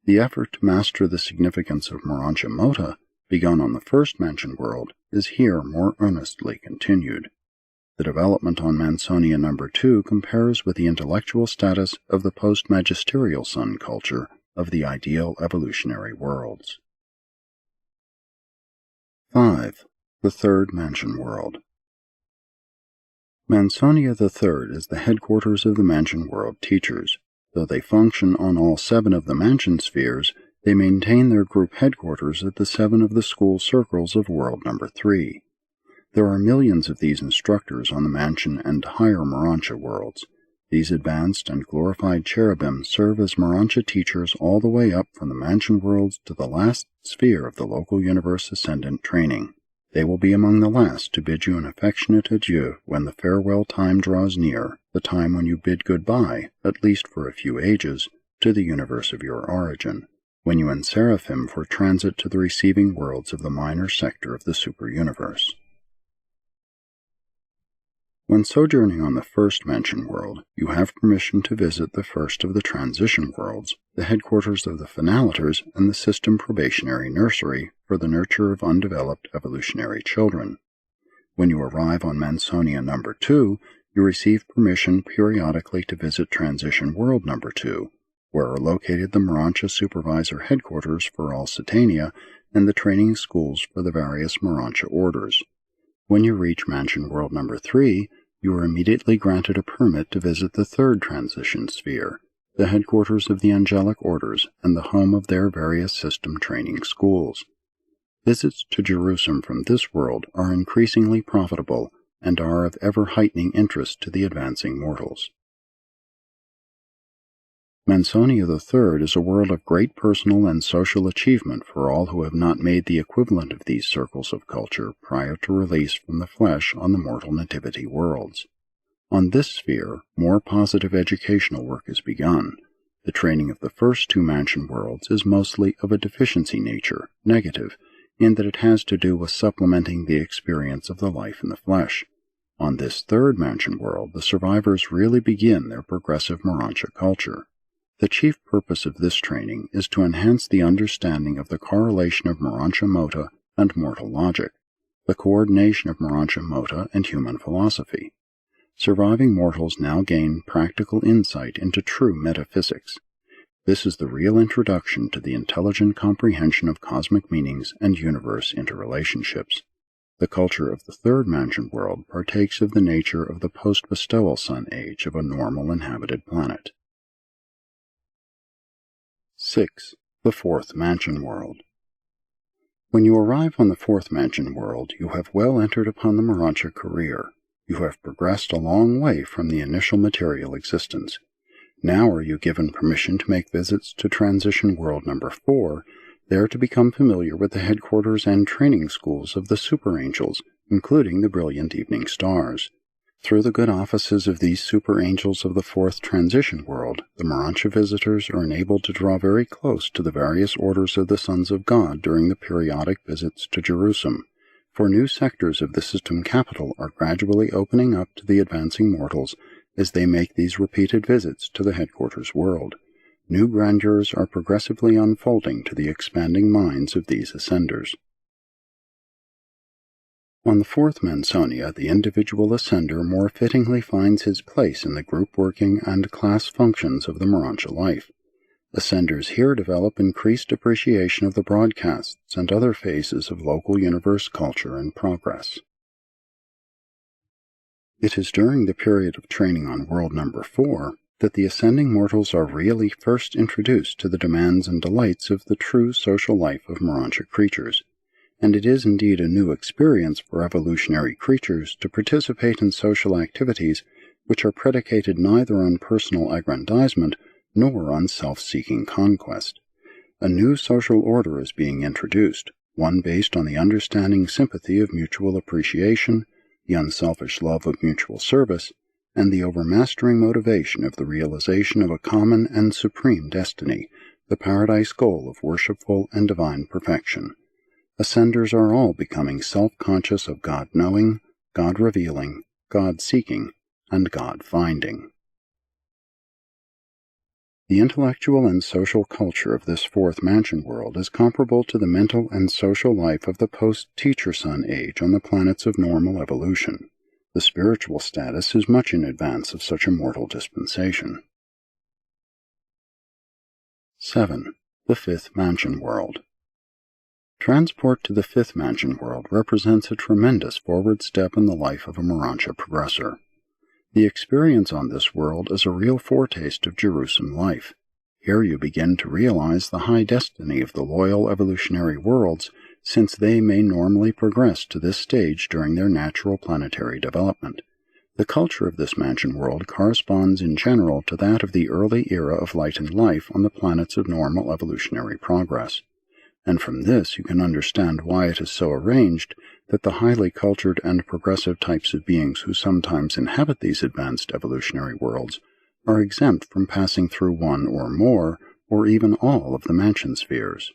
The effort to master the significance of Urantia Mota, begun on the first mentioned world, is here more earnestly continued. The development on Mansonia No. 2 compares with the intellectual status of the post-magisterial sun culture of the ideal evolutionary worlds. 5. The Third Mansion World. Mansonia III is the headquarters of the Mansion World teachers. Though they function on all 7 of the Mansion spheres, they maintain their group headquarters at the 7 of the school circles of World No. 3. There are millions of these instructors on the Mansion and higher Urantia worlds. These advanced and glorified cherubim serve as Urantia teachers all the way up from the Mansion worlds to the last sphere of the local universe ascendant training. They will be among the last to bid you an affectionate adieu when the farewell time draws near, the time when you bid goodbye, at least for a few ages, to the universe of your origin, when you enseraphim for transit to the receiving worlds of the minor sector of the super-universe. When sojourning on the first Mansion world, you have permission to visit the first of the transition worlds, the headquarters of the Finalitors and the system probationary nursery for the nurture of undeveloped evolutionary children. When you arrive on Mansonia No. 2, you receive permission periodically to visit Transition World No. 2, where are located the Urantia Supervisor headquarters for all Satania and the training schools for the various Urantia orders. When you reach Mansion World No. 3, you are immediately granted a permit to visit the third transition sphere, the headquarters of the angelic orders and the home of their various system training schools. Visits to Jerusalem from this world are increasingly profitable and are of ever-heightening interest to the advancing mortals. Mansonia III is a world of great personal and social achievement for all who have not made the equivalent of these circles of culture prior to release from the flesh on the mortal nativity worlds. On this sphere, more positive educational work is begun. The training of the first 2 Mansion worlds is mostly of a deficiency nature, negative, in that it has to do with supplementing the experience of the life in the flesh. On this third Mansion world, the survivors really begin their progressive Urantia culture. The chief purpose of this training is to enhance the understanding of the correlation of Urantia Mota and mortal logic, the coordination of Urantia Mota and human philosophy. Surviving mortals now gain practical insight into true metaphysics. This is the real introduction to the intelligent comprehension of cosmic meanings and universe interrelationships. The culture of the third Mansion world partakes of the nature of the post-bestowal sun age of a normal inhabited planet. 6. The Fourth Mansion World. When you arrive on the Fourth Mansion World, you have well entered upon the Urantia career. You have progressed a long way from the initial material existence. Now are you given permission to make visits to Transition World No. 4, there to become familiar with the headquarters and training schools of the Super Angels, including the brilliant evening stars. Through the good offices of these super angels of the fourth transition world, the Urantia visitors are enabled to draw very close to the various orders of the sons of God during the periodic visits to Jerusalem, for new sectors of the system capital are gradually opening up to the advancing mortals as they make these repeated visits to the headquarters world. New grandeurs are progressively unfolding to the expanding minds of these ascenders. On the fourth Mansonia, the individual ascender more fittingly finds his place in the group working and class functions of the Urantia life. Ascenders here develop increased appreciation of the broadcasts and other phases of local universe culture and progress. It is during the period of training on World No. 4 that the ascending mortals are really first introduced to the demands and delights of the true social life of Urantia creatures. And it is indeed a new experience for evolutionary creatures to participate in social activities which are predicated neither on personal aggrandizement nor on self-seeking conquest. A new social order is being introduced, one based on the understanding sympathy of mutual appreciation, the unselfish love of mutual service, and the overmastering motivation of the realization of a common and supreme destiny, the paradise goal of worshipful and divine perfection. Ascenders are all becoming self-conscious of God-knowing, God-revealing, God-seeking, and God-finding. The intellectual and social culture of this fourth mansion world is comparable to the mental and social life of the post-Teacher Sun age on the planets of normal evolution. The spiritual status is much in advance of such a mortal dispensation. 7. The fifth mansion world. Transport to the fifth mansion world represents a tremendous forward step in the life of a Urantia progressor. The experience on this world is a real foretaste of Jerusalem life. Here you begin to realize the high destiny of the loyal evolutionary worlds, since they may normally progress to this stage during their natural planetary development. The culture of this mansion world corresponds in general to that of the early era of light and life on the planets of normal evolutionary progress. And from this you can understand why it is so arranged that the highly cultured and progressive types of beings who sometimes inhabit these advanced evolutionary worlds are exempt from passing through one or more, or even all of the mansion spheres.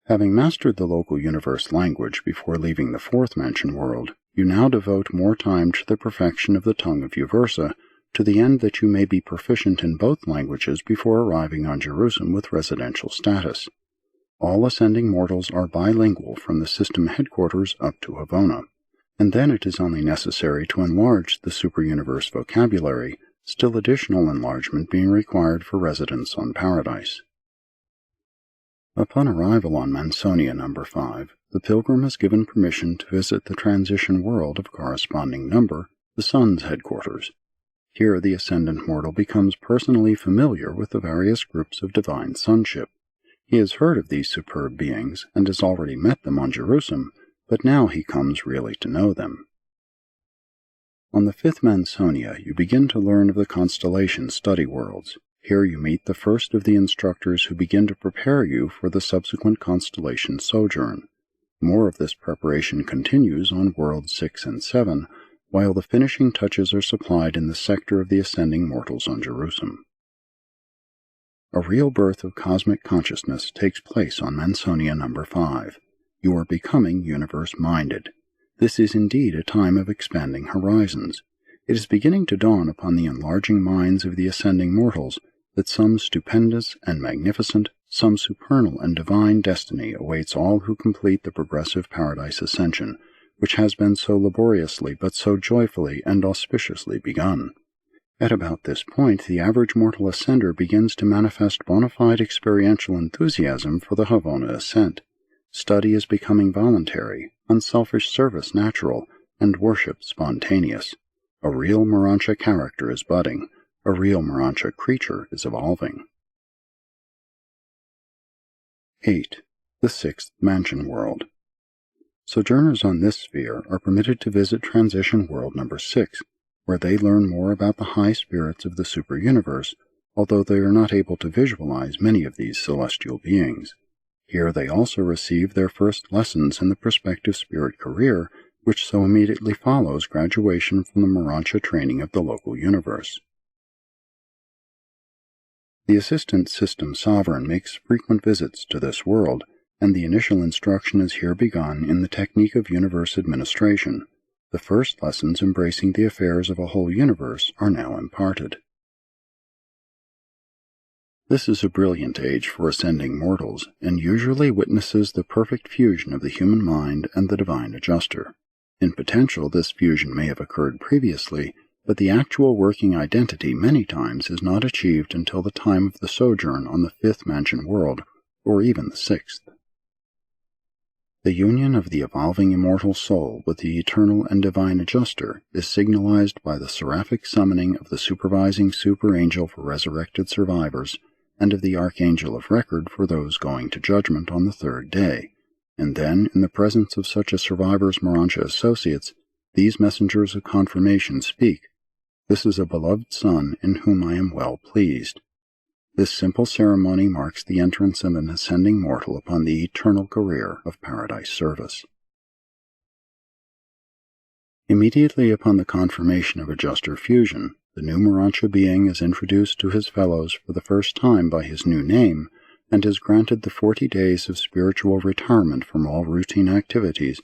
Having mastered the local universe language before leaving the fourth mansion world, you now devote more time to the perfection of the tongue of Uversa, to the end that you may be proficient in both languages before arriving on Jerusalem with residential status. All ascending mortals are bilingual from the system headquarters up to Havona, and then it is only necessary to enlarge the superuniverse vocabulary, still additional enlargement being required for residence on Paradise. Upon arrival on Mansonia number 5, the pilgrim is given permission to visit the transition world of corresponding number, the Sun's headquarters. Here the ascendant mortal becomes personally familiar with the various groups of divine sonship. He has heard of these superb beings, and has already met them on Jerusalem, but now he comes really to know them. On the fifth Mansonia you begin to learn of the constellation study worlds. Here you meet the first of the instructors who begin to prepare you for the subsequent constellation sojourn. More of this preparation continues on Worlds 6 and 7, while the finishing touches are supplied in the sector of the ascending mortals on Jerusalem. A real birth of cosmic consciousness takes place on Mansonia number 5. You are becoming universe-minded. This is indeed a time of expanding horizons. It is beginning to dawn upon the enlarging minds of the ascending mortals that some stupendous and magnificent, some supernal and divine destiny awaits all who complete the progressive paradise ascension, which has been so laboriously but so joyfully and auspiciously begun. At about this point, the average mortal ascender begins to manifest bona fide experiential enthusiasm for the Havona ascent. Study is becoming voluntary, unselfish service natural, and worship spontaneous. A real Urantia character is budding. A real Urantia creature is evolving. 8. The sixth mansion world. Sojourners on this sphere are permitted to visit transition world number 6, where they learn more about the high spirits of the superuniverse, although they are not able to visualize many of these celestial beings. Here they also receive their first lessons in the prospective spirit career, which so immediately follows graduation from the Urantia training of the local universe. The assistant system sovereign makes frequent visits to this world, and the initial instruction is here begun in the technique of universe administration. The first lessons embracing the affairs of a whole universe are now imparted. This is a brilliant age for ascending mortals, and usually witnesses the perfect fusion of the human mind and the divine adjuster. In potential, this fusion may have occurred previously, but the actual working identity many times is not achieved until the time of the sojourn on the fifth mansion world, or even the sixth. The union of the evolving immortal soul with the eternal and divine adjuster is signalized by the seraphic summoning of the supervising super-angel for resurrected survivors and of the archangel of record for those going to judgment on the third day, and then, in the presence of such a survivor's Urantia associates, these messengers of confirmation speak, "This is a beloved son in whom I am well pleased." This simple ceremony marks the entrance of an ascending mortal upon the eternal career of paradise service. Immediately upon the confirmation of adjuster fusion, the new Urantia being is introduced to his fellows for the first time by his new name, and is granted the 40 days of spiritual retirement from all routine activities